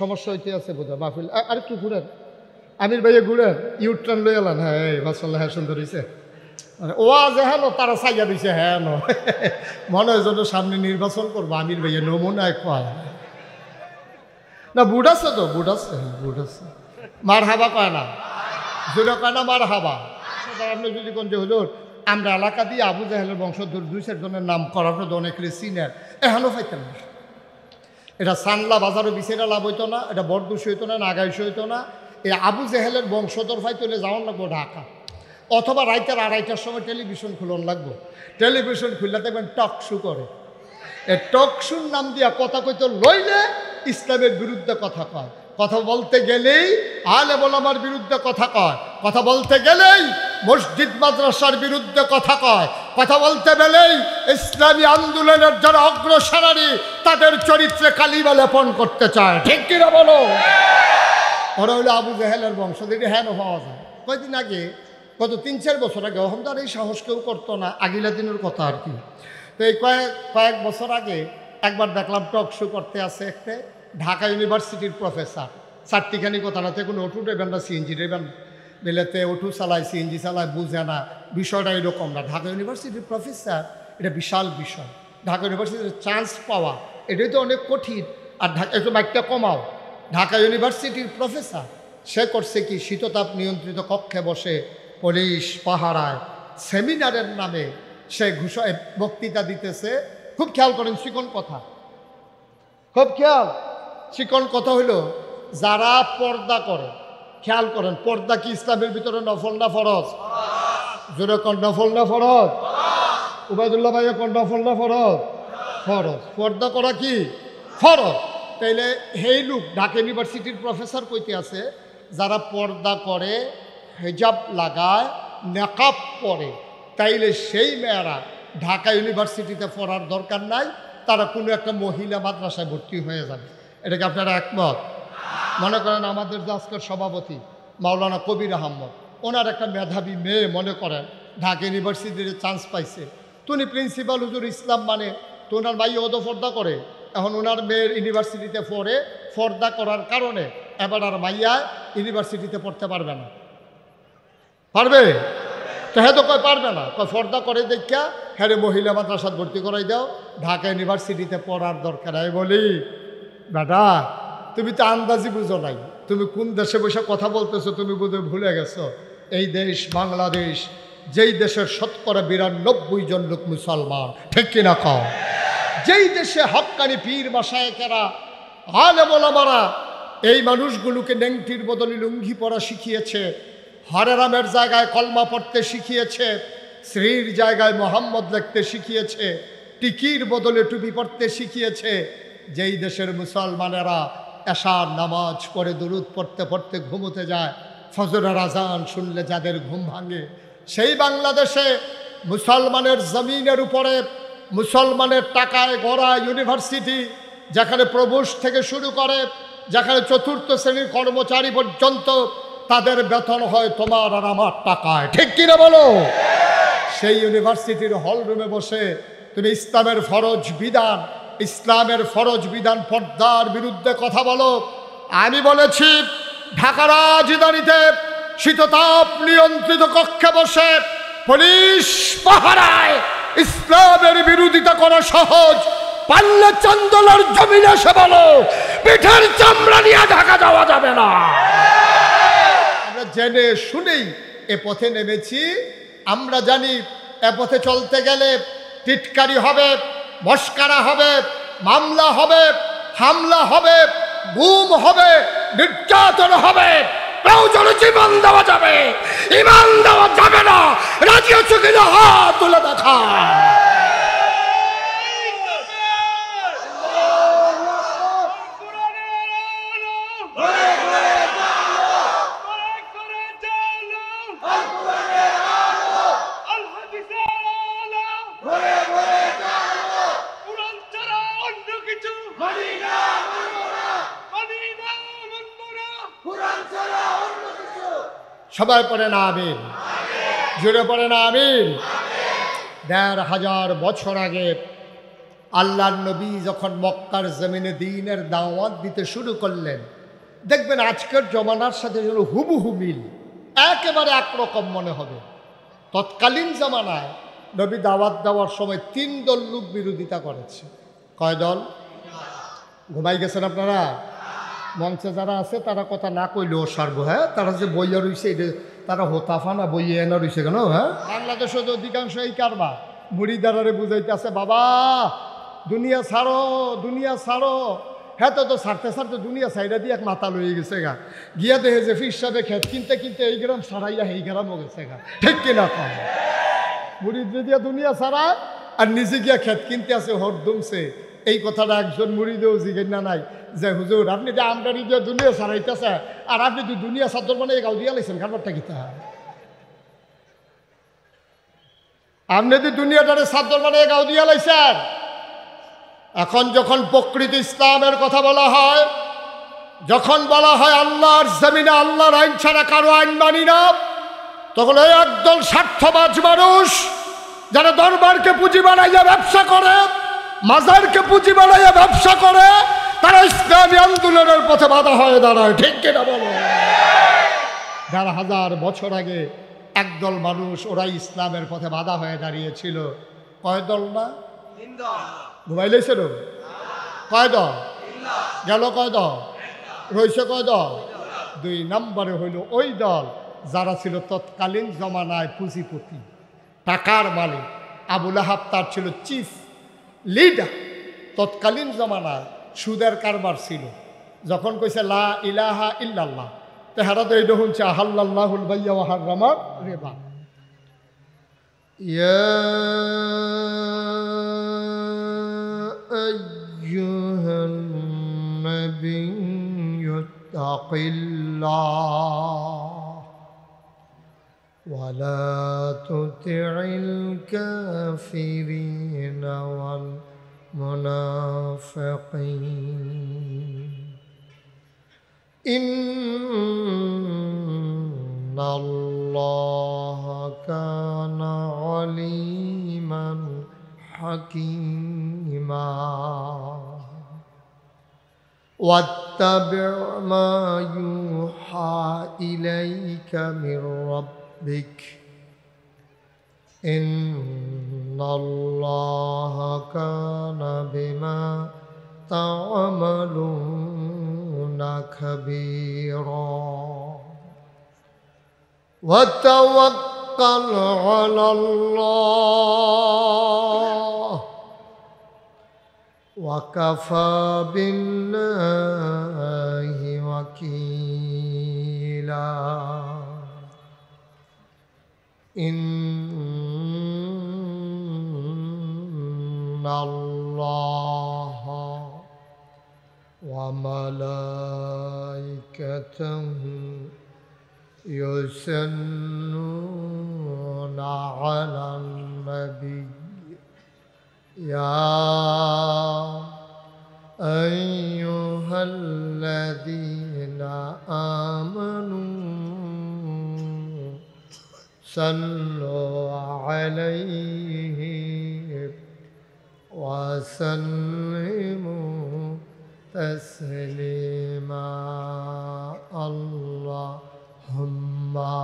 সমস্যা হইতে আছে বোধ হয় মাহফিল আরেকটু ঘুরেন আমির ভাইয়া ঘুরেন ইউট্রান লই এলান হ্যাঁ এই মাসাল্লাহ হ্যাঁ সুন্দর হয়েছে ও আজ হ্যাঁ তারা চাইয়া দিছে হ্যাঁ মনে হয় যেন সামনে নির্বাচন করবো আমির ভাইয়া নমুনায় কয় না বুট আছে তো বুট আছে বুট আছে মার হাবা কয় না জোরে কয় না মার হাবা আপনি যদি কোন যে হলো আমরা এলাকা দিয়ে আবু জাহেলের বংশধর 2-4 জনের নাম করার পর অনেকের সিনিয়র এখনও পাইতেন না এটা সানলা বাজারও বিছেরা লাভ হইতো না এটা বরদুষ হইতো না নাগাইশ হইতো না এই আবু জাহেলের বংশধর ফাইতে হলে যাওয়ার লাগবো ঢাকা অথবা রাইতের 2:30টার সময় টেলিভিশন খুলন লাগবো টেলিভিশন খুললে দেখবেন টক শো করে এই টক শোর নাম দিয়া কথা কইতো লইলে ইসলামের বিরুদ্ধে কথা কয় কথা বলতে গেলেই আলে ওলামার বিরুদ্ধে কথা কয় কথা বলতে গেলেই মসজিদ মাদ্রাসার বিরুদ্ধে কথা কয় কথা বলতে গেলেই ইসলামী আন্দোলনের যারা অগ্রসরী তাদের চরিত্রে কালিমা লেপন করতে চায় ঠিক কিনা বলো ওরা হলো আবু জাহেলের বংশ দেখি হ্যাঁ হওয়া যায় কয়দিন আগে গত 3-4 বছর আগে ওখান তো আর এই সাহস কেউ করতো না আগিলা দিনের কথা আর কি তো এই কয়েক বছর আগে একবার দেখলাম টক শো করতে আছে একটা ঢাকা ইউনিভার্সিটির প্রফেসর চারটিখানি কথা না কোনো ওটু দেবেন না সিএনজি দেবেন বেলেতে ওটু চালায় সিএনজি চালায় বুঝে না বিষয়টা এরকম না ঢাকা ইউনিভার্সিটির প্রফেসর এটা বিশাল বিষয় ঢাকা ইউনিভার্সিটির চান্স পাওয়া এটাই তো অনেক কঠিন আর একটু বাইকটা কমাও ঢাকা ইউনিভার্সিটির প্রফেসর সে করছে কি শীততাপ নিয়ন্ত্রিত কক্ষে বসে পুলিশ পাহারায় সেমিনারের নামে সে বক্তৃতা দিতেছে খুব খেয়াল করেন চিকন কথা খুব খেয়াল চিকন কথা হইল যারা পর্দা করে খেয়াল করেন পর্দা কি ইসলামের ভিতরে নফল না ফরজ জোরে কোন নফল না ফরজ উবাইদুল্লাহ ভাই কোন নফল না ফরজ ফরজ পর্দা করা কি ফরজ তাইলে হেই লোক ঢাকা ইউনিভার্সিটির প্রফেসর কইতে আছে যারা পর্দা করে হিজাব লাগায় নেকাব পরে তাইলে সেই মেয়েরা ঢাকা ইউনিভার্সিটিতে পড়ার দরকার নাই তারা কোনো একটা মহিলা মাদ্রাসায় ভর্তি হয়ে যাবে এটাকে আপনারা একমত মনে করেন আমাদের যে আজকের সভাপতি মাওলানা কবির আহমদ ওনার একটা মেধাবী মেয়ে মনে করেন ঢাকা ইউনিভার্সিটিতে চান্স পাইছে তুমি প্রিন্সিপাল হুজুর ইসলাম মানে তো ওনার ভাই ওদো পর্দা করে এখন ওনার মেয়ের ইউনিভার্সিটিতে পড়ে পর্দা করার কারণে এবার আর মাইয়া ইউনিভার্সিটিতে পড়তে পারবে না পারবে তো হ্যাঁ তো কয় পারবে না কয় পর্দা করে দেখা হ্যাঁ মহিলা মাদ্রাসাত ভর্তি করাই দাও ঢাকা ইউনিভার্সিটিতে পড়ার দরকার আমি বলি বেটা তুমি তো আন্দাজি বুঝো নাই তুমি কোন দেশে বসে কথা বলতেছো তুমি বোধহয় ভুলে গেছো এই দেশ বাংলাদেশ যেই দেশের 92% জন লোক মুসলমান ঠিক কিনা কও যেই দেশে হক্কানি পীর মাশায়েখেরা আলেম ওলামারা এই মানুষগুলোকে নেংটির বদলে লুঙ্গি পরা শিখিয়েছে হরেরামের জায়গায় কলমা পড়তে শিখিয়েছে শ্রীর জায়গায় মোহাম্মদ লিখতে শিখিয়েছে টিকির বদলে টুপি পড়তে শিখিয়েছে যেই দেশের মুসলমানেরা এশার নামাজ পড়ে দুরুদ পড়তে পড়তে ঘুমোতে যায় ফজরের আজান শুনলে যাদের ঘুম ভাঙে সেই বাংলাদেশে মুসলমানের জমিনের উপরে মুসলমানের টাকায় গড়া ইউনিভার্সিটি যেখানে প্রবেশ থেকে শুরু করে যেখানে 4র্থ শ্রেণীর কর্মচারী পর্যন্ত তাদের বেতন হয় তোমার আর আমার টাকায় ঠিক কিনা বলো সেই ইউনিভার্সিটির হল রুমে বসে তুমি ইসলামের ফরজ বিধান পর্দার বিরুদ্ধে কথা বলো আমি বলেছি ঢাকা রাজধানীতে শীততাপ নিয়ন্ত্রিত কক্ষে বসে পুলিশ পাহারায় ইসলামের বিরোধিতা করা সহজ পারলে চন্দলার জমিনে এসে বলো পিঠের চামড়া নিয়ে ঢাকা যাওয়া যাবে না আমরা জেনে শুনেই এ পথে নেমেছি আমরা জানি এ পথে চলতে গেলে টিটকারি হবে মস্কারা হবে মামলা হবে হামলা হবে গুম হবে নির্যাতন হবে প্রয়োজনে জীবন দেওয়া যাবে ইমান দেওয়া যাবে না রাজি আছো কিনা হাত তুলে দেখা সবাই পড়েন আমিন জোরে পড়েন আমিন 1500 বছর আগে আল্লাহর নবী যখন মক্কার জমিনে দ্বীনের দাওয়াত দিতে শুরু করলেন, দেখবেন আজকের জমানার সাথে যেন হুবহু মিল, একেবারে একরকম মনে হবে। তৎকালীন জমানায় নবী দাওয়াত দেওয়ার সময় 3 দল লোক বিরোধিতা করেছে। কয় দল? ঘুমাই গেছেন আপনারা? মঞ্চে যারা আছে তারা কথা না কইলেও সারব। হ্যাঁ, তারা যে বইয়া রয়েছে এটা তারা হোতাফা না বইয়ে এনা রয়েছে কেন? হ্যাঁ, বাংলাদেশের অধিকাংশ এই কারবা মুড়িদারারে বুঝাইতে আছে, বাবা দুনিয়া ছাড়ো, দুনিয়া ছাড়ো। হ্যাঁ, তো ছাড়তে ছাড়তে দুনিয়া সাইডা দিয়ে এক মাথা লয়ে গেছে গা, গিয়া দেখে যে ফির সাহেবে খেত কিনতে কিনতে এই গ্রাম সারাইয়া এই গ্রামও গেছে গা। ঠিক কিনা কম? মুড়ি দিয়া দুনিয়া ছাড়া আর নিজে গিয়া খেত কিনতে আছে হরদমছে। এই কথাটা একজন মুড়িদেও জিজ্ঞেস না নাই যে হুজুর আপনি যে আমদানি দিয়ে দুনিয়া ছাড়াইতেছে আর আপনি তো দুনিয়া চাদর মানে গাও দিয়া লাইছেন, খাবারটা কিতা? আপনি তো দুনিয়াটারে চাদর মানে গাও দিয়া লাইছেন। এখন যখন প্রকৃত ইসলামের কথা বলা হয়, যখন বলা হয় আল্লাহর জমিনে আল্লাহর আইন ছাড়া কারো আইন মানি না, তখন এই একদল স্বার্থবাজ মানুষ যারা দরবারকে পুঁজি বানাইয়া ব্যবসা করে, মাজারকে পুঁজি বানাইয়া ব্যবসা করে, তারা ইসলামী আন্দোলনের পথে বাধা হয়ে দাঁড়ায়। ঠিক কিনা বলো? ১,৫০০ বছর আগে একদল মানুষ ওরাই ইসলামের পথে বাধা হয়ে দাঁড়িয়েছিল। কয় দল না? 3 দল। ঘুমাই লেছিল? কয় দল গেল? কয় দল রয়েছে? কয় দল? 2 নম্বরে হইল ওই দল যারা ছিল তৎকালীন জমানায় পুঁজিপতি, টাকার মালিক। আবু লাহাব তার ছিল চিফ লিডার। তৎকালীন জমানায় সুদের কারবার ছিল। যখন কইছে লা ইলাহা ইল্লাল্লাহ, তেহারা তো এইটা শুনছে আহাল্লাল্লাহুল বাইয়া ওয়া হাররামা রিবা। ইয়া আইয়ুহান নাবিয়্যু তাকিল্লাহ ওয়া লা তুতি'ল কাফিরিনা ওয়াল মুনাফিকিন ইন্নাল্লাহা কানা আলিমান হাকীমা ওয়াত্তাবি' মা ইউহা ইলাইকা মির রাব্বিক ইন্নাল্লাহা কানা বিমা তা'মালুনা খাবীরা ওয়া তাওয়াক্কাল আলাল্লাহ ওয়া কাফা বিল্লাহি ওয়াকিলা ইন্নাল্লাহা ওয়া মালাইকাতাহু ইউসাল্লুনা আলান নাবী ইয়া আইয়ুহাল্লাযীনা আমানু সাল্লু আলাইহি ওয়া সাল্লিমু তাসলিমা আল্লাহুম্মা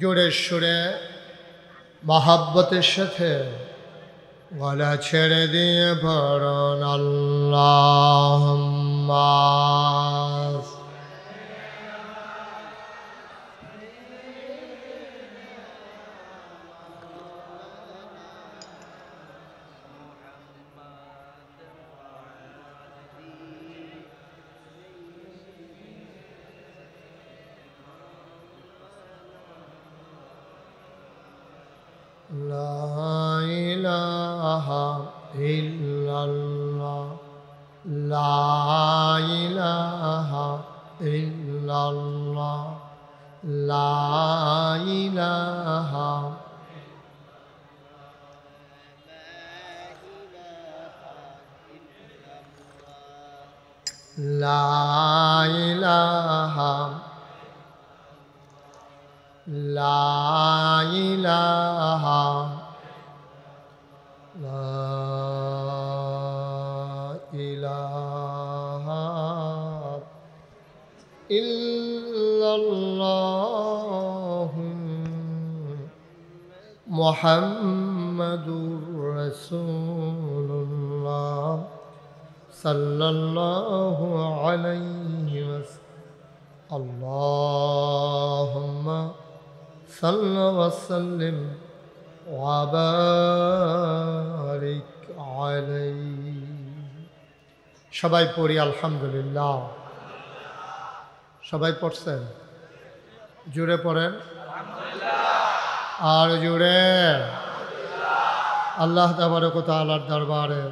জোরে সুরে মহাব্বতের সাথে গলা ছেড়ে দিয়ে পড়ুন আল্লাহুম্মা লা ইলাহা ইল্লাল্লাহ লা ইলাহা ইল্লাল্লাহ لا إله لا إله لا إله لا إله إلا الله محمد رسول الله صلى الله عليه وسلم اللهم صل وسلم وبارك عليه সবাই পড়ি আলহামদুলিল্লাহ সবাই পড়ছেন জোরে পড়েন আর জোরে আল্লাহ তাবারক ওয়া তাআলার দরবারে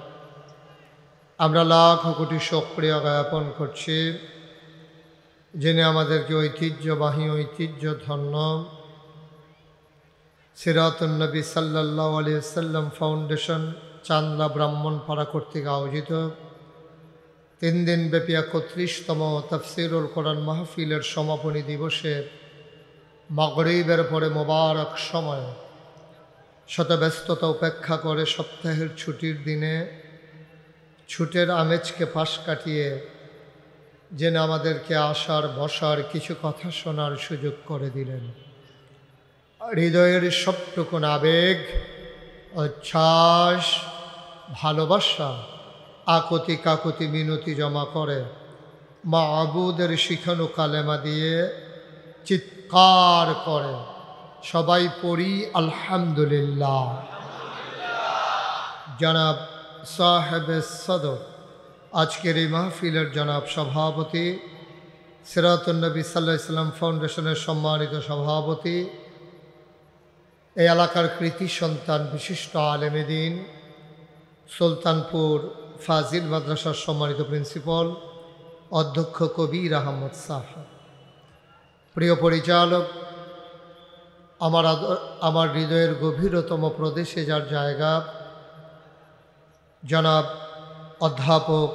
আমরা লাখ কোটি শুকরিয়া জ্ঞাপন করছি যিনি আমাদেরকে ঐতিহ্যবাহী ঐতিহ্যধন্য সিরাতুন নবী সাল্লাল্লাহু আলাইহি ওয়াসাল্লাম ফাউন্ডেশন চান্দলা ব্রাহ্মণপাড়া কর্তৃক আয়োজিত 3 দিনব্যাপী 31তম তাফসীরুল কোরআন মাহফিলের সমাপনী দিবসে মাগরিবের পরে মোবারক সময় শত ব্যস্ততা উপেক্ষা করে সপ্তাহের ছুটির দিনে ছুটের আমেজকে পাশ কাটিয়ে যেন আমাদেরকে আসার বসার কিছু কথা শোনার সুযোগ করে দিলেন। হৃদয়ের সবটুকুন আবেগ উচ্ছ্বাস ভালোবাসা আকুতি কাকুতি মিনতি জমা করে মাবুদের শিখানো কালেমা দিয়ে চিৎকার করে সবাই পড়ি আলহামদুলিল্লাহ। জনাব সাহেবে সদর আজকের এই মাহফিলের জনাব সভাপতি সিরাতুন নবী সাল্লাল্লাহু আলাইহি ওয়াসাল্লাম ফাউন্ডেশনের সম্মানিত সভাপতি এই এলাকার কৃতি সন্তান বিশিষ্ট আলেমে দ্বীন সুলতানপুর ফাজিল মাদ্রাসার সম্মানিত প্রিন্সিপাল অধ্যক্ষ কবির আহমদ সাহেব, প্রিয় পরিচালক, আমার হৃদয়ের গভীরতম প্রদেশে যার জায়গা জনাব অধ্যাপক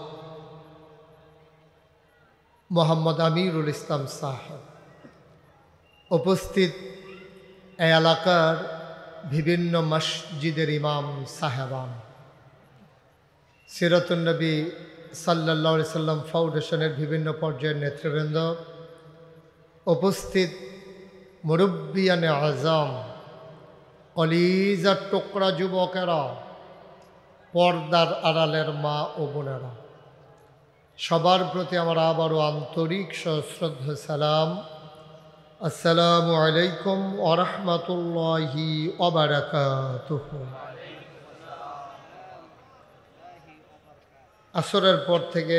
মোহাম্মদ আমিরুল ইসলাম সাহেব, উপস্থিত এই এলাকার বিভিন্ন মসজিদের ইমাম সাহেবান, সিরাতুন নবী সাল্লাল্লাহু আলাইহি সাল্লাম ফাউন্ডেশনের বিভিন্ন পর্যায়ের নেতৃবৃন্দ, উপস্থিত মুরব্বিয়ানে আজম, কলিজার টুকরা যুবকেরা, পর্দার আড়ালের মা ও বোনেরা, সবার প্রতি আমার আবারও আন্তরিক সশ্রদ্ধ সালাম। আসসালামু আলাইকুম ওয়া রাহমাতুল্লাহি ওয়া বারাকাতুহু। আসরের পর থেকে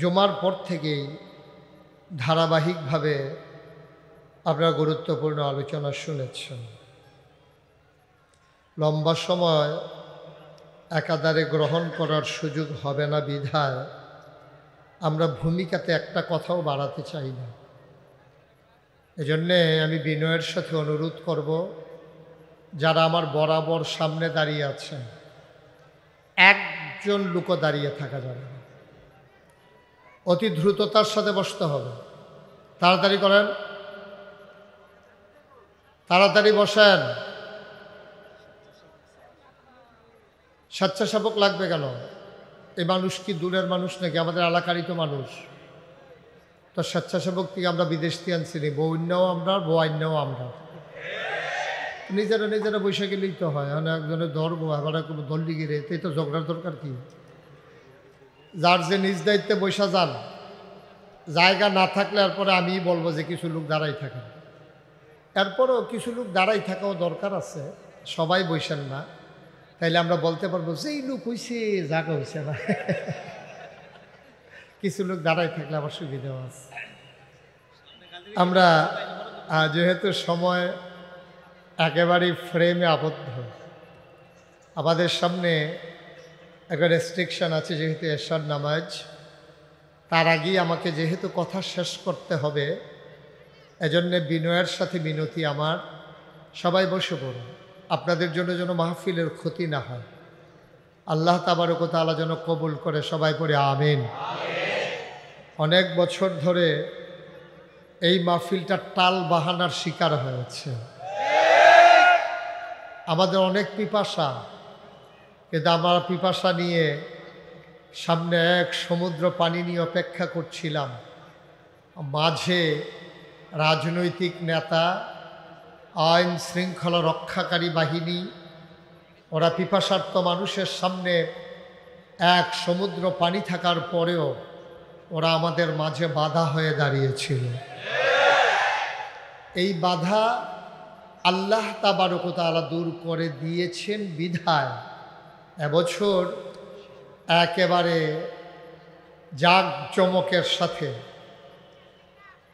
জুমার পর থেকেই ধারাবাহিকভাবে আপনারা গুরুত্বপূর্ণ আলোচনা শুনেছেন। লম্বা সময় একাধারে গ্রহণ করার সুযোগ হবে না বিধায় আমরা ভূমিকাতে একটা কথাও বাড়াতে চাই না। এজন্যে আমি বিনয়ের সাথে অনুরোধ করব, যারা আমার বরাবর সামনে দাঁড়িয়ে আছেন একজন লোকও দাঁড়িয়ে থাকা যাবে না, অতি দ্রুততার সাথে বসতে হবে। তাড়াতাড়ি করেন, তাড়াতাড়ি বসেন। স্বেচ্ছাসেবক লাগবে কেন? এই মানুষ কি দূরের মানুষ নাকি? আমাদের এলাকারই তো মানুষ। তো স্বেচ্ছাসেবক থেকে আমরা বিদেশ থেকে আনছি নি, বউন্যাও আমরা, বউন্যাও আমরা, নিজেরা নিজেরা বসে গেলেই তো হয়। মানে একজনের ধরবো আবার দল্লি গিরে, তাই তো ঝগড়ার দরকার কি? যার যে নিজ দায়িত্বে বসা যান, জায়গা না থাকলে এরপরে আমিই বলবো যে কিছু লোক দাঁড়াই থাকেন। এরপরেও কিছু লোক দাঁড়াই থাকাও দরকার আছে, সবাই বসেন না। তাইলে আমরা বলতে পারবো যে এই লোক হয়েছে, জায়গা হয়েছে না। কিছু লোক দাঁড়াই থাকলে আবার সুবিধা আছে। আমরা যেহেতু সময় একেবারেই ফ্রেমে আবদ্ধ, আমাদের সামনে একটা রেস্ট্রিকশন আছে, যেহেতু এশার নামাজ, তার আগেই আমাকে যেহেতু কথা শেষ করতে হবে, এজন্যে বিনয়ের সাথে মিনতি আমার, সবাই বসে পড়ুন। আপনাদের জন্য যেন মাহফিলের ক্ষতি না হয়, আল্লাহ তাবারক ওয়া তাআলা যেন কবুল করে, সবাই পড়ে আমিন। অনেক বছর ধরে এই মাহফিলটা টাল বাহানার শিকার হয়েছে। আমাদের অনেক পিপাসা, কিন্তু আমরা পিপাসা নিয়ে সামনে এক সমুদ্র পানি নিয়ে অপেক্ষা করছিলাম। মাঝে রাজনৈতিক নেতা, আইন শৃঙ্খলা রক্ষাকারী বাহিনী, ওরা পিপাসার্ত মানুষের সামনে এক সমুদ্র পানি থাকার পরেও ওরা আমাদের মাঝে বাধা হয়ে দাঁড়িয়েছিল। এই বাধা আল্লাহ তাবারক ওয়া তাআলা দূর করে দিয়েছেন বিধায় এবছর একেবারে জাঁকজমকের সাথে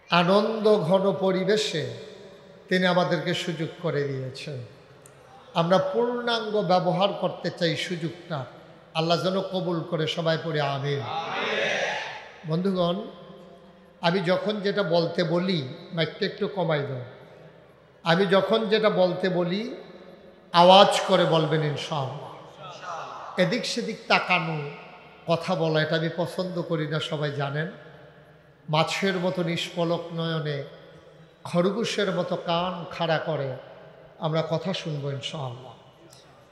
আনন্দ ঘন পরিবেশে তিনি আমাদেরকে সুযোগ করে দিয়েছেন। আমরা পূর্ণাঙ্গ ব্যবহার করতে চাই সুযোগটা, আল্লাহ যেন কবুল করে, সবাই পড়ে আমিন। বন্ধুগণ, আমি যখন যেটা বলতে বলি, মাইকটা একটু কমাই দাও, আমি যখন যেটা বলতে বলি আওয়াজ করে বলবেন ইনশাআল্লাহ। এদিক সেদিক তাকানো, কথা বলা, এটা আমি পছন্দ করি না, সবাই জানেন। মাছের মতো নিষ্পলক নয়নে, খরগোশের মতো কান খাড়া করে আমরা কথা শুনবো ইনশাআল্লাহ।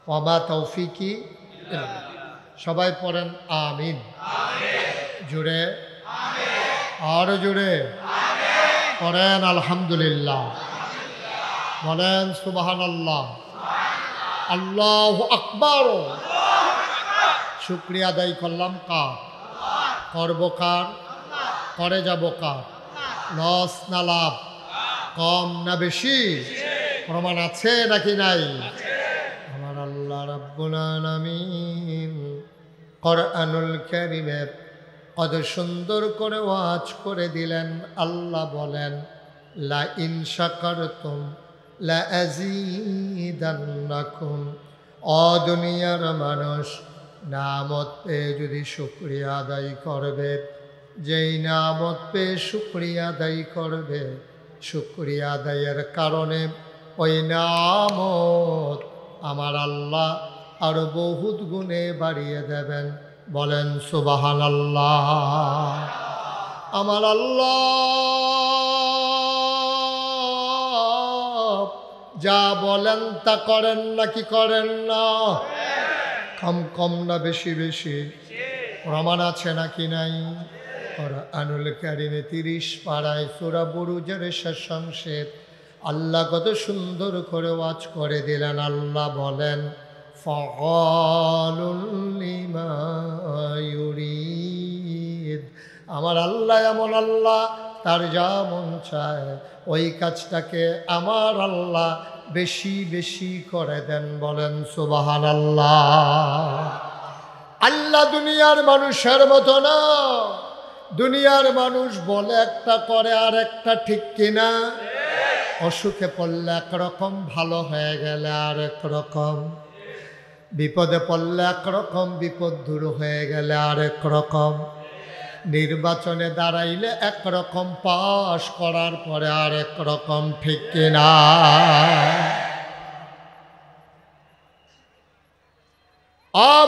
ওয়ামা তৌফিকি, সবাই পড়েন আমিন। জুড়ে, আরো জুড়ে পড়েন আলহামদুলিল্লাহ, বলেন সুবহানাল্লাহ, আল্লাহু আকবার। শুকরিয়া আদায় করলাম কার? করব কার? করে যাব কার? লস না লাভ? কম না বেশি? প্রমাণ আছে নাকি নাই? আমার আল্লাহ রাব্বুল আলামিন কোরআনুল কারীমে কত সুন্দর করে ওয়াজ করে দিলেন। আল্লাহ বলেন, লা ইন শাকারতুম লা আযীদান্নাকুম। ও দুনিয়ার মানুষ, নামত পেয়ে যদি শুকরিয়া আদায় করবে, যেই নামত পেয়ে শুকরিয়া আদায় করবে, শুকরিয়া আদায়ের কারণে ওই নামত আমার আল্লাহ আরো বহুত গুণে বাড়িয়ে দেবেন। বলেন সুবহানাল্লাহ। আমার আল্লাহ যা বলেন তা করেন নাকি করেন না? কম কম না বেশি বেশি? প্রমাণ আছে নাকি নাই? কোরআনুল কারীমে 30 পারায় সূরা বুরুজের শেষ অংশে আল্লাহ কত সুন্দর করে ওয়াজ করে দিলেন। আল্লাহ বলেন, ফাআলুল লিমা ইউরিদ। আমার আল্লাহ এমন আল্লাহ, তার যা মন চায় ওই কাজটাকে আমার আল্লাহ বেশি বেশি করে দেন। বলেন সুবহানাল্লাহ। আল্লাহ দুনিয়ার মানুষের মতো না। দুনিয়ার মানুষ বলে একটা, করে আর একটা, ঠিক কিনা? অসুখে পড়লে একরকম, ভালো হয়ে গেলে আর এক রকম, বিপদে পড়লে একরকম, বিপদ দূর হয়ে গেলে আর এক রকম, নির্বাচনে দাঁড়াইলে একরকম, পাশ করার পরে আর এক রকম, ঠিক কিনা?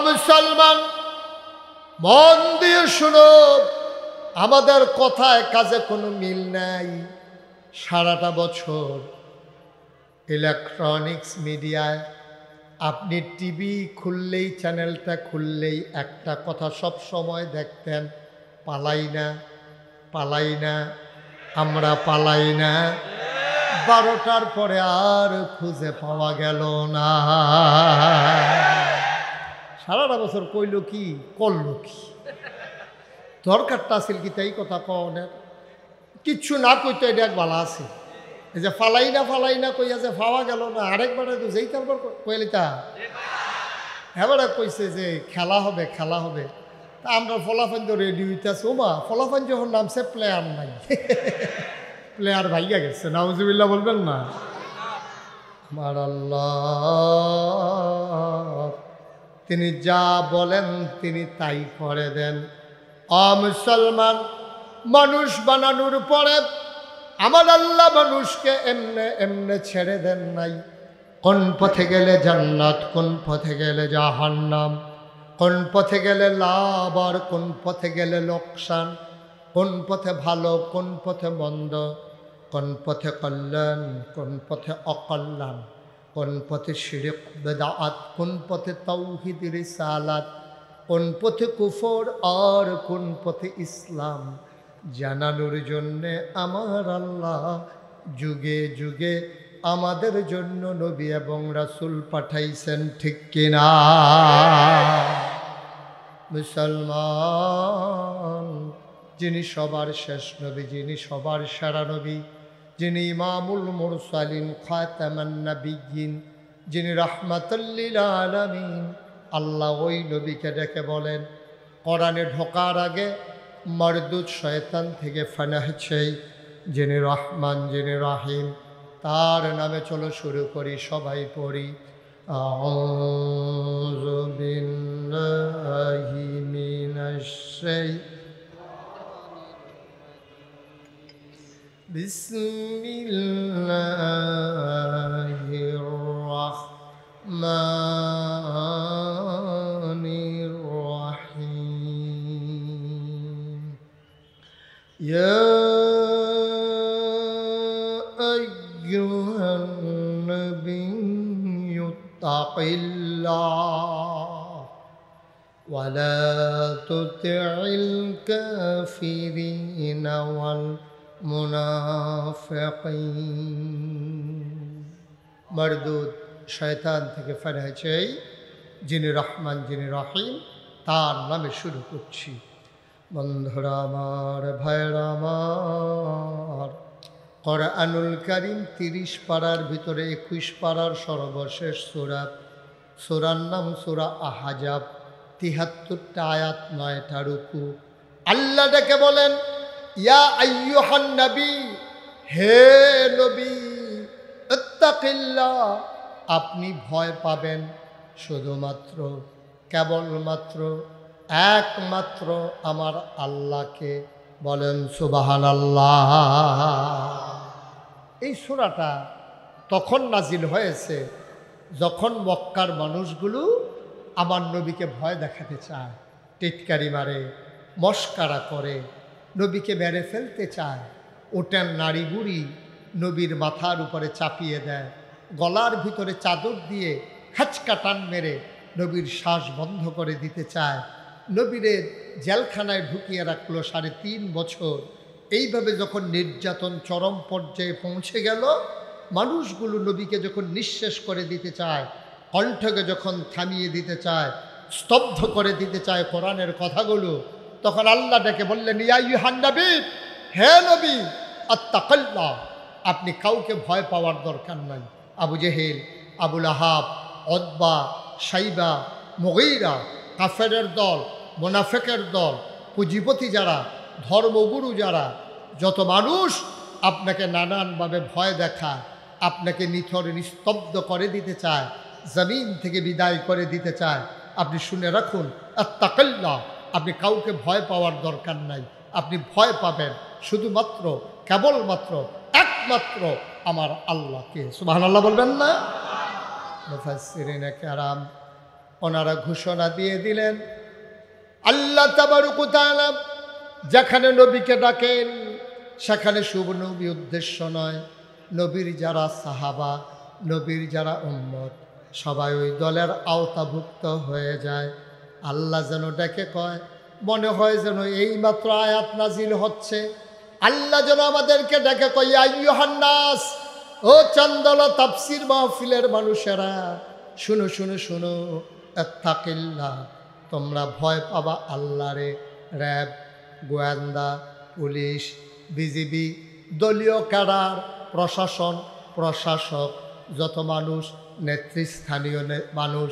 মুসলমান মন দিয়ে শুনো, আমাদের কথায় কাজে কোনো মিল নাই। সারাটা বছর ইলেকট্রনিক্স মিডিয়ায় আপনি টিভি খুললেই, চ্যানেলটা খুললেই একটা কথা সব সময় দেখতেন, পালাই না, পালাই না, আমরা পালাই না। 12টার পরে আর খুঁজে পাওয়া গেল না। সারাটা বছর কইল কি, করল কি? দরকারটা আছিল কি তাই কথা কনের? কিচ্ছু না কইতো এটা এক বালা আছে। এই যে ফালাই না কইয়া যে পাওয়া গেল না, আরেকবারে তো যেই তারপর কইলিতা এবারে কইছে যে খেলা হবে, খেলা হবে। তা আমরা ফলাফান তো রেডি হইতেছে। ওমা, ফলাফান যখন নামছে প্লেয়ার নাই, প্লেয়ার ভাইয়া গেছে। নাউজুবিল্লাহ বলবেন না? আমার আল্লাহ তিনি যা বলেন তিনি তাই করে দেন। মুসলমান মানুষ বানানোর পরে আমার আল্লাহ মানুষকে এমনে এমনে ছেড়ে দেন নাই। কোন পথে গেলে জান্নাত, কোন পথে গেলে জাহান্নাম, কোন পথে গেলে লাভ আর কোন পথে গেলে লোকসান, কোন পথে ভালো কোন পথে মন্দ, কোন পথে কল্যাণ কোন পথে অকল্যাণ, কোন পথে শিরক বেদাত কোন পথে তাওহীদ রিসালাত, কোন পথে কুফর আর কোন পথে ইসলাম জানানোর জন্যে আমার আল্লাহ যুগে যুগে আমাদের জন্য নবী এবং রাসূল পাঠাইছেন, ঠিক কিনা? মুসলমান, যিনি সবার শেষ নবী, যিনি সবার সেরা নবী, যিনি ইমামুল মুরসালিন খাতামান নবিয়্যিন, যিনি রাহমাতুল লিল আলামিন, আল্লাহ ওই নবীকে ডেকে বলেন কোরআনে ঢোকার আগে মরদুদ শয়তান থেকে ফানাহ চাই, যিনি রহমান যিনি রাহিম, তার নামে চলো শুরু করি, সবাই পড়ি। আউযু বিল্লাহি মিনাশ বিসমিল্লাহির রাহমানির রাহিম। ইয়া আইয়ুহান নাবিয়্যু তাকিল্লাহ ওয়া লা তুতি'ল কাফিরিনা ওয়াল মুনাফিকিন। মরদুদ শয়তান থেকে ফানাহ চাই, যিনি রহমান যিনি রহিম, তার নামে শুরু করছি। বন্ধুরা আমার, ভাইরা আমার, কোরআনুল কারীম 30 পারার ভিতরে 21 পারার সর্বশেষ সূরা, সূরার নাম সূরা আহজাব, 73টা আয়াত, 9টা রুকু। আল্লাহ ডেকে বলেন ইয়া আইয়ুহান নবী, হে নবী, ইত্তাকিল্লাহ, আপনি ভয় পাবেন শুধুমাত্র কেবলমাত্র একমাত্র আমার আল্লাহকে। বলেন সুবহানাল্লাহ। এই সূরাটা তখন নাজিল হয়েছে যখন মক্কার মানুষগুলো আমার নবীকে ভয় দেখাতে চায়, টিটকারি মারে, মস্কারা করে, নবীকে মেরে ফেলতে চায়। ওটার নাড়ি বুড়ি নবীর মাথার উপরে চাপিয়ে দেয়, গলার ভিতরে চাদর দিয়ে খাঁচকা টান মেরে নবীর শ্বাস বন্ধ করে দিতে চায়, নবীরে জেলখানায় ঢুকিয়ে রাখলো 3.5 বছর। এইভাবে যখন নির্যাতন চরম পর্যায়ে পৌঁছে গেল, মানুষগুলো নবীকে যখন নিঃশেষ করে দিতে চায়, কণ্ঠকে যখন থামিয়ে দিতে চায়, স্তব্ধ করে দিতে চায় কোরআনের কথাগুলো, তখন আল্লাহ ডেকে বললেন ইয়া আইয়ুহান নবী, হে নবী, আত্তাকিল্লাহ, আপনি কাউকে ভয় পাওয়ার দরকার নাই। আবু জেহেল, আবুল আহাব, উতবা, শাইবা, মুগীরা, কাফেরের দল, মুনাফিকের দল, পুঁজিপতি যারা, ধর্মগুরু যারা, যত মানুষ আপনাকে নানানভাবে ভয় দেখায়, আপনাকে নিথর নিস্তব্ধ করে দিতে চায়, জমিন থেকে বিদায় করে দিতে চায়, আপনি শুনে রাখুন, আত্তাকিল্লাহ, আপনি কাউকে ভয় পাওয়ার দরকার নাই। আপনি ভয় পাবেন শুধুমাত্র কেবলমাত্র একমাত্র আমার আল্লাহকে। সুবহানাল্লাহ বলবেন না? মুফাসসিরিনে কেরাম ওনারা ঘোষণা দিয়ে দিলেন, আল্লাহ তাবারক ওয়া তাআলা যেখানে নবীকে ডাকেন সেখানে শুভ নবী উদ্দেশ্য নয়, নবীর যারা সাহাবা, নবীর যারা উম্মত, সবাই ওই দলের আওতাভুক্ত হয়ে যায়। আল্লাহ যেন ডেকে কয়, মনে হয় যেন এইমাত্র আয়াত নাজিল হচ্ছে। আল্লাহ যেন আমাদেরকে ডেকে কয়, ইয়া আইয়ুহান নাস, ও চন্দলা তাফসীর মাহফিলের মানুষেরা, শুনো শুনো শুনো, ইত্তাকিল্লাহ, তোমরা ভয় পাবা আল্লাহরে। র্যাব, গোয়েন্দা, পুলিশ, বিজিবি, দলীয় ক্যাডার, প্রশাসন, প্রশাসক, যত মানুষ, নেতৃস্থানীয় মানুষ,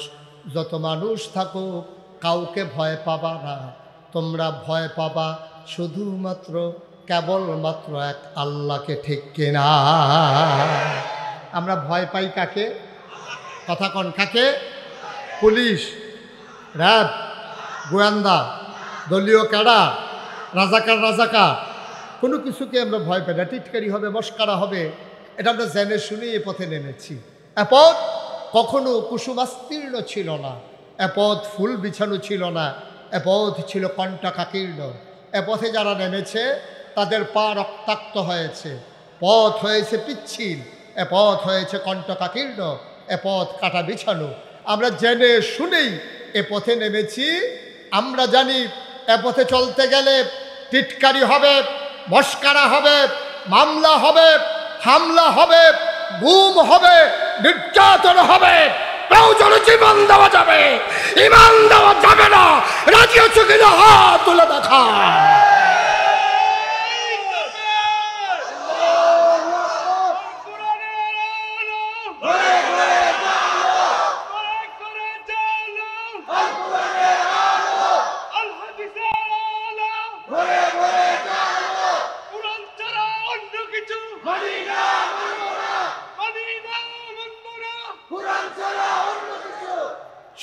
যত মানুষ থাকুক, কাউকে ভয় পাবা না। তোমরা ভয় পাবা শুধুমাত্র কেবলমাত্র এক আল্লাহকে, ঠিক কিনা? আমরা ভয় পাই কাকে? কথা কন, কাকে? পুলিশ, র্যাব, গোয়েন্দা, দলীয় ক্যাডার, রাজাকার, কোনো কিছুকে আমরা ভয় পাই না। টিটকারি হবে, মস্কারা হবে, এটা আমরা জেনে শুনে এ পথে নেমেছি। এ পথ কখনো কুসুমাস্তীর্ণ ছিল না, এ পথ ফুল বিছানো ছিল না, এ পথ ছিল কণ্টকাকীর্ণ। এ পথে যারা নেমেছে তাদের পা রক্তাক্ত হয়েছে, পথ হয়েছে পিচ্ছিল, এ পথ হয়েছে কণ্টকাকীর্ণ, এ পথ কাটা বিছানো। আমরা জেনে শুনেই এ পথে নেমেছি। আমরা জানি এ পথে চলতে গেলে টিটকারি হবে, মস্কারা হবে, মামলা হবে, হামলা হবে, গুম হবে, নির্যাতন হবে, প্রয়োজনে জীবন দেওয়া যাবে। ঈমান দেওয়া যাবে না। রাজি আছো কিনা হাত তুলে দেখা।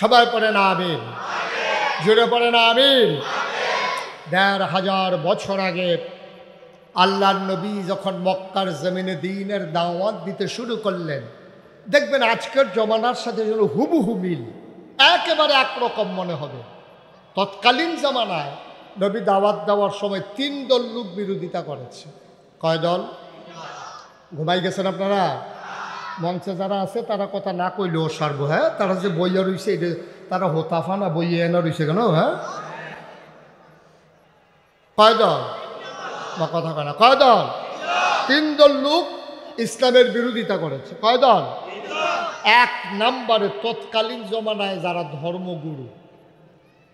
সবাই পড়ে না আমিন, জোরে পড়ে না আমিন। ১৫০০ বছর আগে আল্লাহর নবী যখন মক্কার জমিনে দ্বীনের দাওয়াত দিতে শুরু করলেন, দেখবেন আজকের জমানার সাথে যেন হুবহু মিল, একেবারে একরকম মনে হবে। তৎকালীন জামানায় নবী দাওয়াত দেওয়ার সময় ৩ দল লোক বিরোধিতা করেছে। কয় দল? ঘুমাই গেছেন আপনারা? মঞ্চে যারা আছে তারা কথা না কইলেও সারব। হ্যাঁ, তারা যে বইয়া রয়েছে এটা তারা হোতাফা না বইয়ে এনে রয়েছে কেন? হ্যাঁ, কয় দল? বা কথা কয় না, কয় দল? ৩ দল লোক ইসলামের বিরোধিতা করেছে। কয় দল? ১ নম্বরে তৎকালীন জমানায় যারা ধর্মগুরু,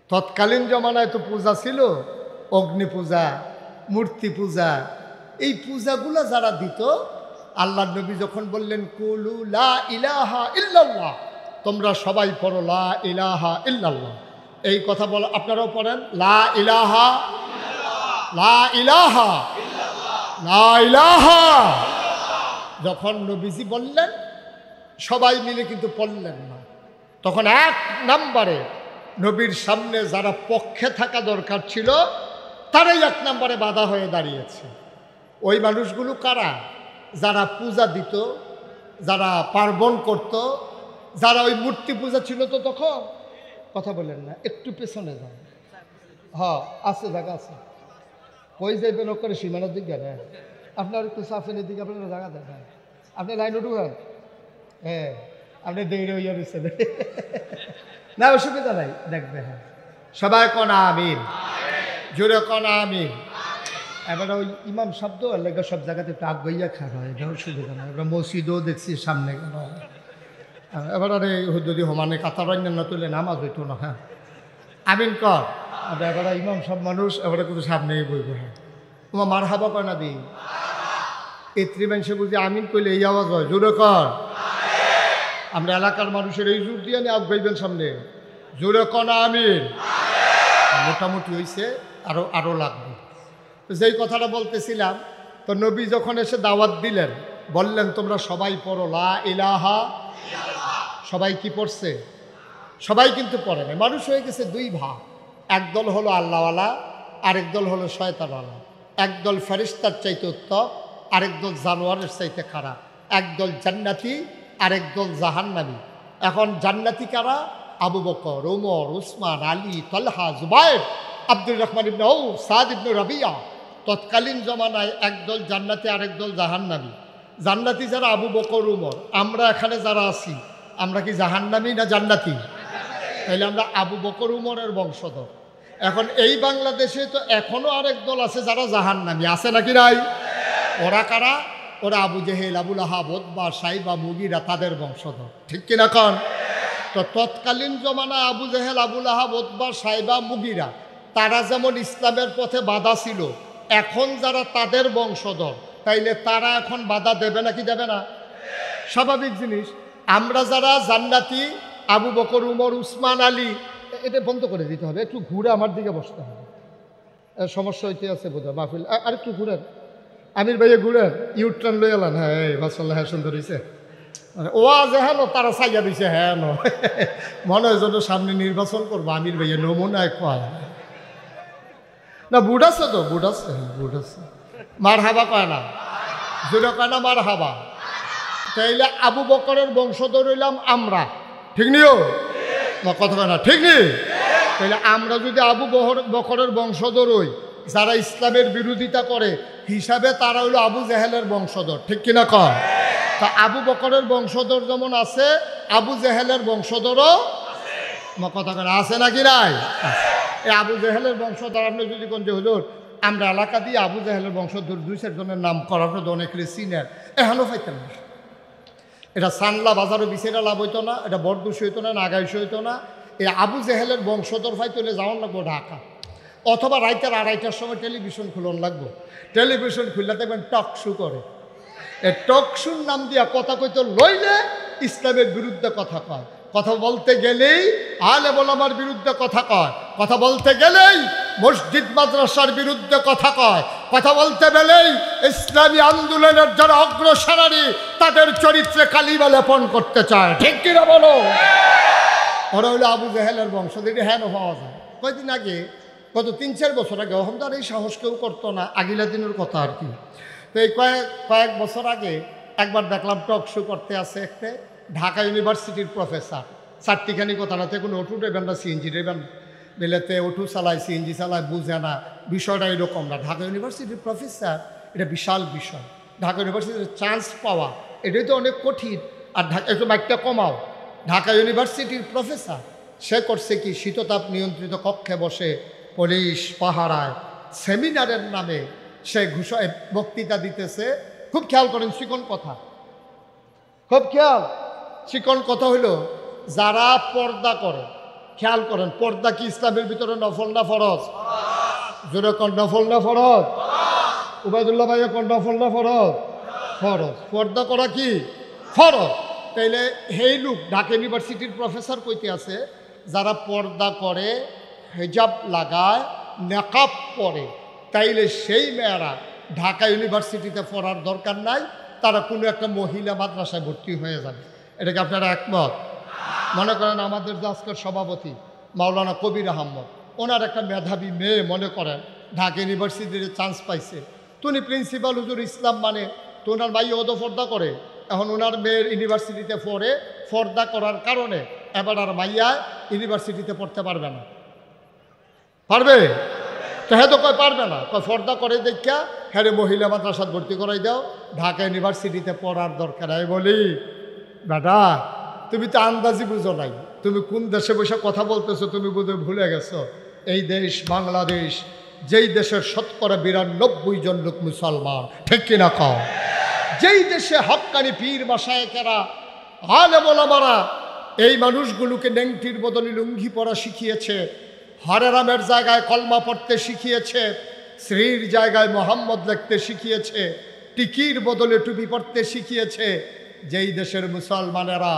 তৎকালীন জমানায় তো পূজা ছিল, অগ্নি পূজা, মূর্তি পূজা, এই পূজাগুলো যারা দিত, আল্লাহ নবী যখন বললেন কুলু লা ইলাহা ইল্লাল্লাহ, তোমরা সবাই পড়ো লা ইলাহা ইল্লাল্লাহ, এই কথা বলো, আপনারাও পড়েন লা ইলাহা, লা ইলাহা, লা ইলাহা। যখন নবীজি বললেন সবাই মিলে কিন্তু পড়লেন না, তখন ১ নম্বরে নবীর সামনে যারা পক্ষে থাকা দরকার ছিল তারাই ১ নম্বরে বাধা হয়ে দাঁড়িয়েছে। ওই মানুষগুলো কারা? যারা পূজা দিত, যারা পার্বণ করত, যারা ওই মূর্তি পূজা ছিল। তো তখন কথা বলেন না, একটু পেছনে যান। হ্যাঁ, আছে, জায়গা আছে। কই যাইবেন করে সীমানার দিকে? হ্যাঁ, আপনার একটু সাফেনের দিকে আপনার জায়গা দেন। হ্যাঁ, আপনি লাইন উঠুন। হ্যাঁ, আপনি দেরি হইয়া দিচ্ছেন না, অসুবিধা নাই, দেখবে। হ্যাঁ, সবাই কনা আমিন, জোরে কনা আমিন। এবার ওই ইমাম শব্দ লেগে সব জায়গাতে একটু আগাইয়া খাওয়া হয়, এটা অসুবিধা নয়। এবার মসজিদও দেখছি সামনে গেল। এবার আরে যদি সমানে কাতার না তুলে নামাজ হইতো না। হ্যাঁ, আমিন কর। এবার ইমাম সব মানুষ এবারে কিন্তু সামনেই বইব। হ্যাঁ, তোমার মার হাবা কয় না দিই এত্রি মানুষে বুঝি আমিন কইলে এই আওয়াজ হয়, জোরে কর। আমরা এলাকার মানুষের এই জোর দিয়ে নিয়ে আগাইবেন সামনে, জোরে কনা আমিন। মোটামুটি হয়েছে, আরও লাগবে। যেই কথাটা বলতেছিলাম, তো নবী যখন এসে দাওয়াত দিলেন, বললেন তোমরা সবাই পড়ো লা ইলাহা। সবাই কি পড়ছে? সবাই কিন্তু পড়ে না। মানুষ হয়ে গেছে 2 ভাগ। একদল হলো আল্লাহওয়ালা, আরেক দল হলো শয়তানওয়ালা। একদল ফেরেশতার চাইতে উত্তম, আরেক দল জানোয়ারের চাইতে খারাপ। একদল জান্নাতি, আরেক দল জাহান্নামী। এখন জান্নাতি কারা? আবু বকর, ওমর, উসমান, আলী, তলহা, জুবায়ের, আব্দুর রহমান ইবনে আউফ, সাদ ইবনে রাবিয়া। তৎকালীন জমানায় একদল জান্নাতি, আরেক দল জাহান্নামী। জান্নাতি যারা আবু বকর, উমর। আমরা এখানে যারা আছি, আমরা কি জাহান্নামী না জান্নাতি? তাইলে আমরা আবু বকর উমরের বংশধর। এখন এই বাংলাদেশে তো এখনো আরেক দল আছে যারা জাহান্নামী, আছে নাকি নাই? ওরা কারা? ওরা আবু জেহেল, আবুল আহাব, উতবা, সাইবা, মুগিরা, তাদের বংশধর। ঠিক কিনা কন? তো তৎকালীন জমানায় আবু জেহেল, আবুল আহাব, উতবা, সাইবা, মুগিরা, তারা যেমন ইসলামের পথে বাধা ছিল, এখন যারা তাদের বংশধর, তাইলে তারা এখন বাধা দেবে নাকি দেবে না? স্বাভাবিক জিনিস। আমরা যারা জান্নাতি, আবু বকর, উমর, উসমান, আলী, এটা বন্ধ করে দিতে হবে। একটু ঘুরে আমার দিকে বসতে হবে, সমস্যা হইতে আছে বোধহয় মাহফিল। আর একটু ঘুরেন, আমির ভাইয়া ঘুরেন, ইউটার্ন লই এলান। হ্যাঁ, এই মাশাআল্লাহ, হ্যাঁ, সুন্দর হয়েছে। ওয়াজে হ্যাঁ তারা চাইয়া দিছে। হ্যাঁ, মনে হয় যেন সামনে নির্বাচন করবো আমির ভাইয়া, নমুনায় কয় না। বুট আছে তো, বুট আছে, বুট আছে। মার হাবা কয় না, জোরে কয় না মার হাবা। তাইলে আবু বকরের বংশধর হইলাম আমরা, ঠিক নিও না, কথা কয় না, ঠিক নেই? তাইলে আমরা যদি আবু বকরের বংশধর হই, যারা ইসলামের বিরোধিতা করে হিসাবে তারা হইল আবু জেহেলের বংশধর, ঠিক কিনা কয়? তা আবু বকরের বংশধর যেমন আছে, আবু জেহেলের বংশধরও কথা কয় আছে নাকি নাই? এই আবু জেহেলের বংশধর আপনি যদি কোন যে হুজুর আমরা এলাকা দিয়ে আবু জেহেলের বংশধর 2-4 জনের নাম করার পর অনেকের সিনিয়র এখনও পাইতেন না। এটা সানলা বাজারও বিছেরা লাভ হইতো না, এটা বরদুশি হইতো না, নাগাইশ হইতো না। এই আবু জেহেলের বংশধর ফাইতে হলে যাওয়ার লাগবো ঢাকা, অথবা রাইতের 2:30টার সময় টেলিভিশন খুলন লাগবো। টেলিভিশন খুললে দেখবেন টক শো করে, এই টক শোর নাম দিয়া কথা কইতে লইলে ইসলামের বিরুদ্ধে কথা কয়, কথা বলতে গেলেই আলেম ওলামার বিরুদ্ধে কথা কয়, কথা বলতে গেলেই মসজিদ মাদ্রাসার বিরুদ্ধে কথা কয়, কথা বলতে গেলেই ইসলামী আন্দোলনের যারা অগ্রসেনানী তাদের চরিত্রে কালিমা লেপন করতে চায়, ঠিক কিনা বলো? ওরা হইলো আবু জেহেলের বংশ, দেখি হ্যাঁ পাওয়া যায়। কয়দিন আগে, গত 3-4 বছর আগে, ওখান তো আর এই সাহস কেউ করতো না, আগিলা দিনের কথা আর কি। তো এই কয়েক বছর আগে একবার দেখলাম টক শো করতে আছে একটা ঢাকা ইউনিভার্সিটির প্রফেসর, 4টিখানি কথা না, কোনো ওটু দেবেন না, সিএনজি দেবেন, বেলেতে ওটু চালায় সিএনজি চালায়, বুঝে না বিষয়টা এরকম না। ঢাকা ইউনিভার্সিটির প্রফেসর, এটা বিশাল বিষয়। ঢাকা ইউনিভার্সিটির চান্স পাওয়া এটাই তো অনেক কঠিন। আর একটু বাইকটা কমাও, ঢাকা ইউনিভার্সিটির প্রফেসর সে করছে কি, শীততাপ নিয়ন্ত্রিত কক্ষে বসে পুলিশ পাহারায় সেমিনারের নামে সে বক্তৃতা দিতেছে। খুব খেয়াল করেন, চিকন কথা, খুব খেয়াল, চিকন কথা হইল যারা পর্দা করে, খেয়াল করেন, পর্দা কি ইসলামের ভিতরে নফল না ফরজ? জোরে কোন নফল না ফরজ? উবাইদুল্লাহ ভাইয়া কোন নফল না ফরজ? ফরজ। পর্দা করা কি ফরজ। তাইলে সেই লোক ঢাকা ইউনিভার্সিটির প্রফেসর কইতে আছে, যারা পর্দা করে, হেজাব লাগায়, নেকাব পরে, তাইলে সেই মেয়েরা ঢাকা ইউনিভার্সিটিতে পড়ার দরকার নাই, তারা কোনো একটা মহিলা মাদ্রাসায় ভর্তি হয়ে যাবে। এটাকে আপনারা একমত? মনে করেন আমাদের যে আজকের সভাপতি মাওলানা কবির আহমদ, ওনার একটা মেধাবী মেয়ে মনে করেন ঢাকা ইউনিভার্সিটিতে চান্স পাইছে, তো উনি প্রিন্সিপাল হুজুর ইসলাম মানে, তো ওনার ভাই ওদো পর্দা করে, এখন ওনার মেয়ের ইউনিভার্সিটিতে পড়ে, পর্দা করার কারণে এবার আর মাইয়া ইউনিভার্সিটিতে পড়তে পারবে না। পারবে তো? হ্যাঁ তো কয় পারবে না, কয় পর্দা করে দেখা হ্যাঁ মহিলা মাদ্রাসাত ভর্তি করাই দাও, ঢাকা ইউনিভার্সিটিতে পড়ার দরকার। আমি বলি বেটা, তুমি তো আন্দাজি বুঝো নাই, তুমি কোন দেশে বসে কথা বলতেছো তুমি বোধহয় ভুলে গেছো। এই দেশ বাংলাদেশ, যেই দেশের 92% লোক মুসলমান, ঠিক কিনা কও? যেই দেশে হক্কানি পীর মাশায়েখেরা আলেম ওলামারা এই মানুষগুলোকে নেংটির বদলে লুঙ্গি পরা শিখিয়েছে, হরে রামের জায়গায় কলমা পড়তে শিখিয়েছে, শ্রীর জায়গায় মোহাম্মদ লিখতে শিখিয়েছে, টিকির বদলে টুপি পড়তে শিখিয়েছে, যেই দেশের মুসলমানেরা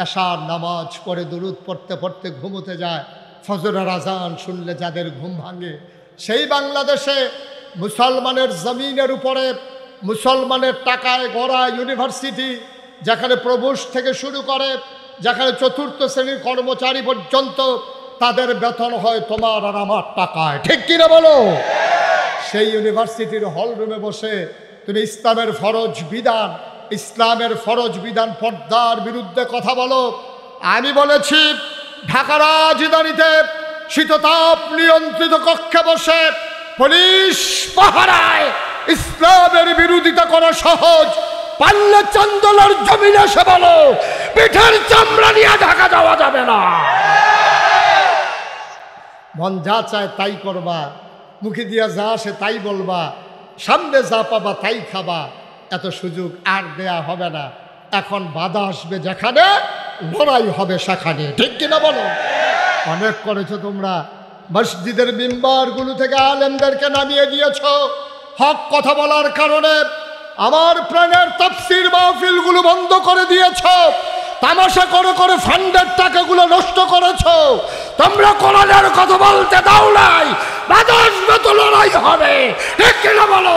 এশার নামাজ পড়ে দুরুদ পড়তে পড়তে ঘুমোতে যায়, ফজরের আজান শুনলে যাদের ঘুম ভাঙে, সেই বাংলাদেশে মুসলমানের জমিনের উপরে মুসলমানের টাকায় গড়া ইউনিভার্সিটি, যেখানে প্রবেশ থেকে শুরু করে, যেখানে 4র্থ শ্রেণীর কর্মচারী পর্যন্ত তাদের বেতন হয় তোমার আর আমার টাকায়, ঠিক কিনা বলো? সেই ইউনিভার্সিটির হলরুমে বসে তুমি ইসলামের ফরজ বিধান পর্দার বিরুদ্ধে কথা বলো। আমি বলেছি ঢাকা রাজধানীতে শীততাপ নিয়ন্ত্রিত কক্ষে বসে পুলিশ পাহারায় ইসলামের বিরোধিতা করা সহজ, পারলে চন্দলার জমিনে এসে বলো পিঠের চামড়া নিয়ে ঢাকা যাওয়া যাবে না। মন যা চায় তাই করবা, মুখে দিয়া যা আসে তাই বলবা, সামনে যা পাবা তাই খাবা, এত সুযোগ আর দেয়া হবে না। এখন বাধা আসবে যেখানে, লড়াই হবে সেখানে, ঠিক কিনা বলো? অনেক করেছো তোমরা, মসজিদের মিম্বারগুলো থেকে আলেমদেরকে নামিয়ে দিয়েছ হক কথা বলার কারণে, আমার প্রাণের তাফসীর মাহফিলগুলো বন্ধ করে দিয়েছ, তামাশা করে করে ফান্ডের টাকাগুলো নষ্ট করেছ, তোমরা কোরআনের কথা বলতে দাও নাই, বাধা আসবে তো লড়াই হবে, ঠিক কিনা বলো?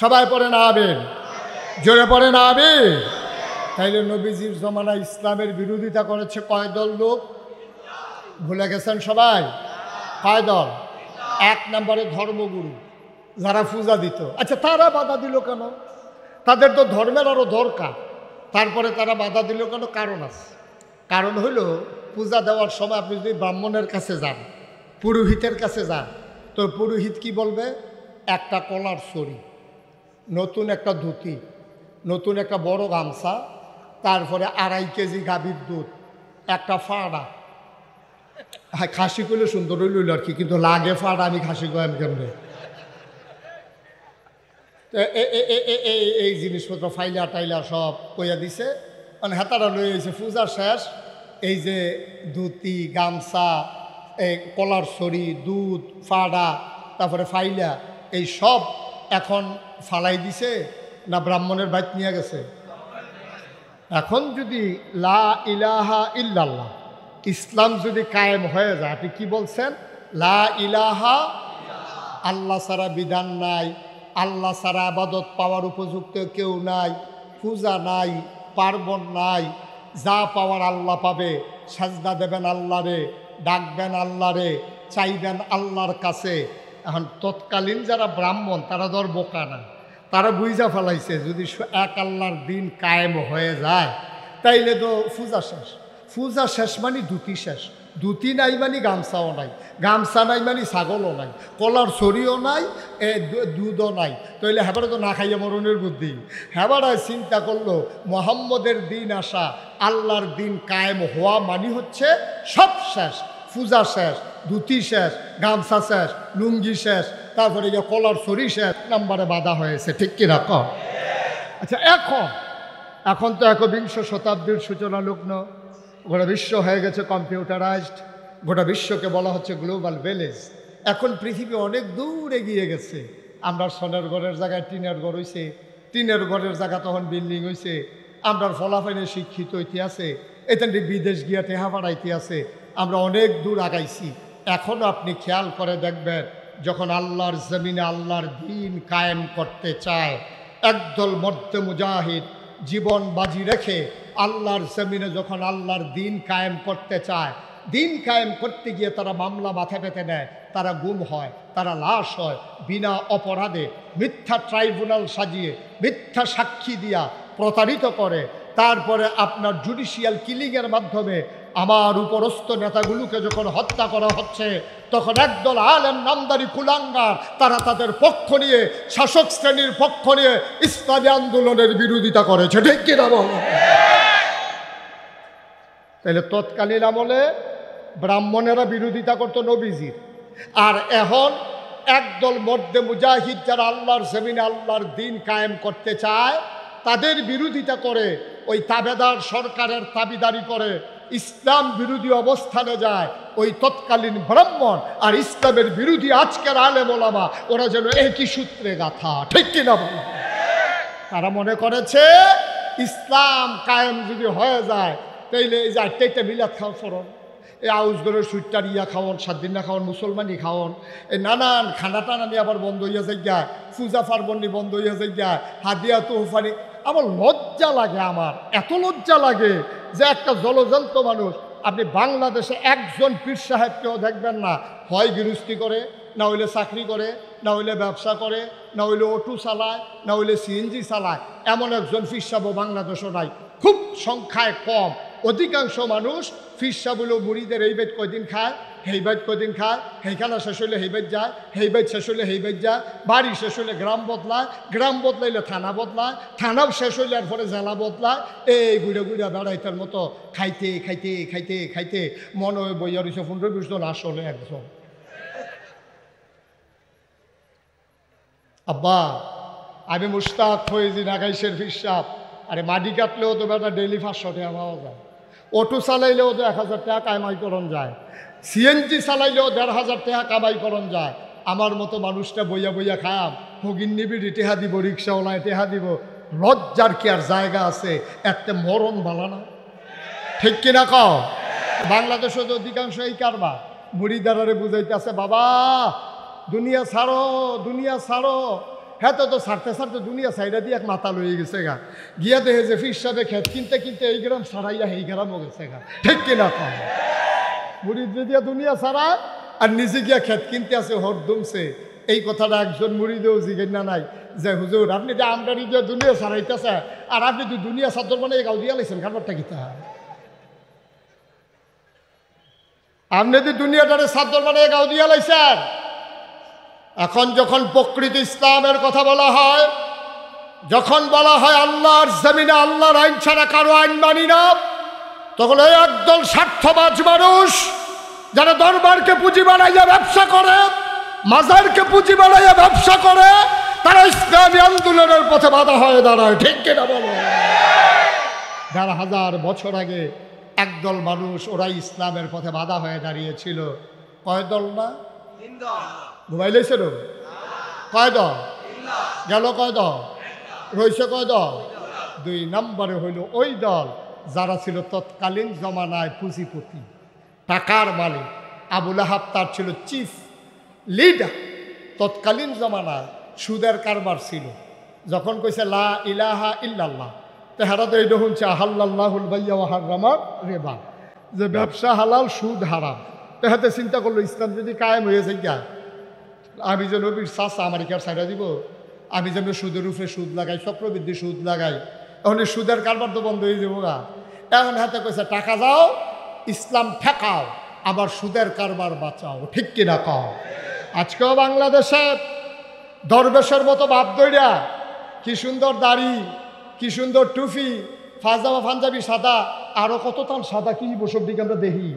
সবাই পড়ে না আবেন, জোরে পড়ে না আমি। তাইলে নবীজির জমানা ইসলামের বিরোধিতা করেছে কয় দল লোক? ভুলে গেছেন সবাই? কয় দল? এক নম্বরে ধর্মগুরু, যারা পূজা দিত। আচ্ছা, তারা বাধা দিল কেন? তাদের তো ধর্মের আরও দরকার, তারপরে তারা বাধা দিল কেন? কারণ আছে। কারণ হলো, পূজা দেওয়ার সময় আপনি যদি ব্রাহ্মণের কাছে যান, পুরোহিতের কাছে যান, তো পুরোহিত কি বলবে? একটা কলার ছড়ি, নতুন একটা ধুতি, নতুন একটা বড় গামছা, তারপরে 2.5 কেজি গাভীর দুধ, একটা ফাড়া। হ্যাঁ, খাসি করলে সুন্দর হইল আর কি, কিন্তু লাগে ফাড়া, আমি খাসি করাম কেমনে? এই জিনিসপত্র ফাইলা টাইলা সব কইয়া দিছে, মানে হাতারা লয়ে এসে পূজা শেষ। এই যে ধুতি, গামছা, এই কলার ছড়ি, দুধ, ফাড়া, তারপরে ফাইলা, এই সব এখন ফালাই দিছে না ব্রাহ্মণের বাইত নিয়ে গেছে? এখন যদি লা ইলাহা ইল্লাল্লাহ, ইসলাম যদি কায়েম হয়ে যায়, আপনি কি বলছেন? লা ইলাহা, আল্লাহ ছাড়া বিধান নাই, আল্লাহ ছাড়া আবাদত পাওয়ার উপযুক্ত কেউ নাই, পূজা নাই, পার্বণ নাই, যা পাওয়ার আল্লাহ পাবে। সাজদা দেবেন আল্লাহরে, ডাকবেন আল্লাহরে, চাইবেন আল্লাহর কাছে। এখন তৎকালীন যারা ব্রাহ্মণ, তারা ধর বোকা না, তারা বুঝা ফেলাইছে যদি এক আল্লাহর দিন কায়েম হয়ে যায়, তাইলে তো পূজা শেষ। পূজা শেষ মানে ধুতি শেষ, ধুতি নাই মানে গামছাও নাই, গামছা নাই মানে ছাগলও নাই, কলার ছড়িও নাই, দুধও নাই। তাইলে হেবারে তো না খাইয়া মরণের বুদ্ধি। হেবারায় চিন্তা করলো মোহাম্মদের দিন আসা, আল্লাহর দিন কায়েম হওয়া মানে হচ্ছে সব শেষ। পূজা শেষ, ধুতি শেষ, গামছা শেষ, লুঙ্গি শেষ, তারপরে গিয়ে কলার ছড়ি শেষ, নাম্বারে বাধা হয়েছে। ঠিক কিনা কম? আচ্ছা, এখন তো 21 শতাব্দীর সূচনা লগ্ন, গোটা বিশ্ব হয়ে গেছে কম্পিউটারাইজড, গোটা বিশ্বকে বলা হচ্ছে গ্লোবাল ভিলেজ। এখন পৃথিবী অনেক দূর এগিয়ে গেছে। আমরা সোনার ঘরের জায়গায় টিনের ঘর হয়েছে, টিনের ঘরের জায়গা তখন বিল্ডিং হয়েছে। আমরা ফলাফলে শিক্ষিত হইতে আছে, এখান বিদেশ গিয়া টেহা বাড়াইতে আছে। আমরা অনেক দূর আগাইছি। এখনও আপনি খেয়াল করে দেখবেন, যখন আল্লাহর জমিনে আল্লাহর দিন কায়েম করতে চায়, একদল মর্দে মুজাহিদ জীবন বাজি রেখে আল্লাহর জমিনে যখন আল্লাহর দিন কায়েম করতে চায়, দিন কায়েম করতে গিয়ে তারা মামলা মাথা পেতে নেয়, তারা গুম হয়, তারা লাশ হয়, বিনা অপরাধে মিথ্যা ট্রাইব্যুনাল সাজিয়ে, মিথ্যা সাক্ষী দিয়া প্রতারিত করে। তারপরে আপনার জুডিশিয়াল কিলিংয়ের মাধ্যমে আমার উপরস্থ নেতাগুলোকে যখন হত্যা করা হচ্ছে, তখন একদল আলেম নামদারি কুলাঙ্গার তারা তাদের পক্ষ নিয়ে, শাসক শ্রেণীর পক্ষ নিয়ে ইসলামী আন্দোলনের বিরোধিতা করেছে। ঠিক কিনা বলো? তাহলে তৎকালীন আমলে ব্রাহ্মণেরা বিরোধিতা করতো নবীজির, আর এখন একদল মর্দে মুজাহিদ যারা আল্লাহর জমিনে আল্লাহর দিন কায়েম করতে চায়, তাদের বিরোধিতা করে, ওই তাবেদার সরকারের দাবিদারি করে, ইসলাম বিরোধী অবস্থানে যায়। ওই তৎকালীন ব্রাহ্মণ আর ইসলামের বিরোধী আজকের আলেম ওলামা, ওরা যেন একই সূত্রে গাথা। ঠিক কিনা বলো? তারা মনে করেছে ইসলাম কায়েম যদি হয়ে যায়, তাইলে এই যে 8টা মিলাদ খাওয়া ফরন, এই আউসগরের সুইটার ইয়া খাওয়ান, 7 দিন না খাওয়ান, মুসলমানি খাওয়ান, এই নানান খানা টানা নিয়ে আবার বন্ধ হইয়া যায়, গা পূজা পার্বণী বন্ধ হইয়া যায়, গা হাদিয়া তোহফানি। আমার লজ্জা লাগে, আমার এত লজ্জা লাগে যে একটা জলজন্ত মানুষ, আপনি বাংলাদেশে একজন পীর সাহেবকেও দেখবেন না, হয় গৃহস্থী করে, না হইলে চাকরি করে, না হইলে ব্যবসা করে, না হইলে অটো চালায়, না হইলে সিএনজি চালায়। এমন একজন পীর সাহেব বাংলাদেশও নাই, খুব সংখ্যায় কম। অধিকাংশ মানুষ পীর সাহেবগুলো মুড়িদের এই বেদ কয়দিন খায়, হেই বাইত কদিন খায়, হেইখানা শেষ হইলে হেই বাইত যায়, হেই বাইত শেষ হইলে হেই বাইত যায়, বাড়ি শেষ হইলে গ্রাম বদলায়, গ্রাম বদলাইলে থানা বদলায়, থানাও শেষ হইলে এরপরে জেলা বদলায়। এই গুড়ে গুড়া বেড়াইতার মতো খাইতে খাইতে খাইতে খাইতে মনে হয় বইয়া রয়েছে 15-20 জন, আসলে একজন। আব্বা, আমি মুশতাক ফয়েজি নাগাইশের পীর সাহেব। আরে মাটি কাটলেও তো বেটা ডেইলি 500 টাকা পাওয়া যায়, অটো চালাইলেও তো 1000 টাকা কামাই করন যায়, সিএনজি চালাইলেও 1500 টাকা কামাই করন যায়। আমার মতো মানুষটা বইয়া বইয়া খাম, হগিন নিবিড়ি টেহা দিব, রিক্সাওয়ালায় টেহা দিব, লজ্জার কি আর জায়গা আছে? এতে মরণ ভালো না? ঠিক কিনা কও? বাংলাদেশে তো অধিকাংশ এই কারবার। মুড়িদারারে বুঝাইতে আছে, বাবা দুনিয়া ছাড়ো, দুনিয়া ছাড়ো। হ্যাঁ তো ছাড়তে ছাড়তে দুনিয়া সাইডা দিয়ে এক মাথা লয়ে গেছে গা, গিয়া দেখে যে ফির সাহেবে খেত কিনতে কিনতে এই গ্রাম সারাইয়া এই গ্রামও গেছে গা, ঠিক কিনা কম? মুড়ি দিয়া দুনিয়া সারা আর নিজে গিয়া খেত কিনতে আছে হরদমছে। এই কথাটা একজন মুড়িদেও জিজ্ঞেস না নাই যে হুজুর আপনি যে আমদানি দিয়ে দুনিয়া সারাইতেছে আর আপনি তো দুনিয়া সাদর মানে গাও দিয়া লাইছেন, খাবারটা কিতা আপনি তো দুনিয়াটারে সাদর মানে গাও দিয়া লাইছেন। এখন যখন প্রকৃতি ইসলামের কথা বলা হয়, যখন বলা হয় আল্লাহর জমিনে আল্লাহর আইন ছাড়া কারো আইন মানি না, তখন এই একদল স্বার্থবাজ মানুষ যারা দরবারকে পুঁজি বানাইয়া ব্যবসা করে, মাজারকে পুঁজি বানাইয়া ব্যবসা করে, তারা ইসলামী আন্দোলনের পথে বাধা হয়ে দাঁড়ায়, ঠিক কিনা বলো? ১,৫০০ বছর আগে একদল মানুষ ওরা ইসলামের পথে বাধা হয়ে দাঁড়িয়েছিল। কয় দল না? ঘুমাইলেছে রো? কয় দল গেল? কয় দল রয়েছে? কয় দল? ২ নম্বরে হইল ওই দল যারা ছিল তৎকালীন জমানায় পুঁজিপতি, টাকার মালিক। আবুল আহাব তার ছিল চিফ লিডার। তৎকালীন জমানায় সুদের কারবার ছিল। যখন কইছে লা ইলাহা ইল্লাল্লাহ, তেহারা তো এইটা শুনছে আহাল্লাহুল বাইয়া ওয়া হারামার রিবা, যে ব্যবসা হালাল সুদ হারাম। তেহাতে চিন্তা করলো ইসলাম যদি কায়েম হয়ে যায়, আমি যেন বিশ্বাস আমেরিকার সাইডা দিব, আমি যেন সুদের উপরে সুদ লাগাই, চক্রবৃদ্ধি সুদ লাগাই, এখন সুদের কারবার তো বন্ধ হয়ে যাবো গা। এখন হাতে কইছে টাকা যাও, ইসলাম ঠেকাও, আবার সুদের কারবার বাঁচাও, ঠিক কিনা কও? আজকেও বাংলাদেশে দরবেশের মতো বাপ দইরা, কি সুন্দর দাড়ি, কি সুন্দর টুপি, পাজামা পাঞ্জাবি সাদা, আরো কত তাল সাদা কি বসব দিকে আমরা দেখি।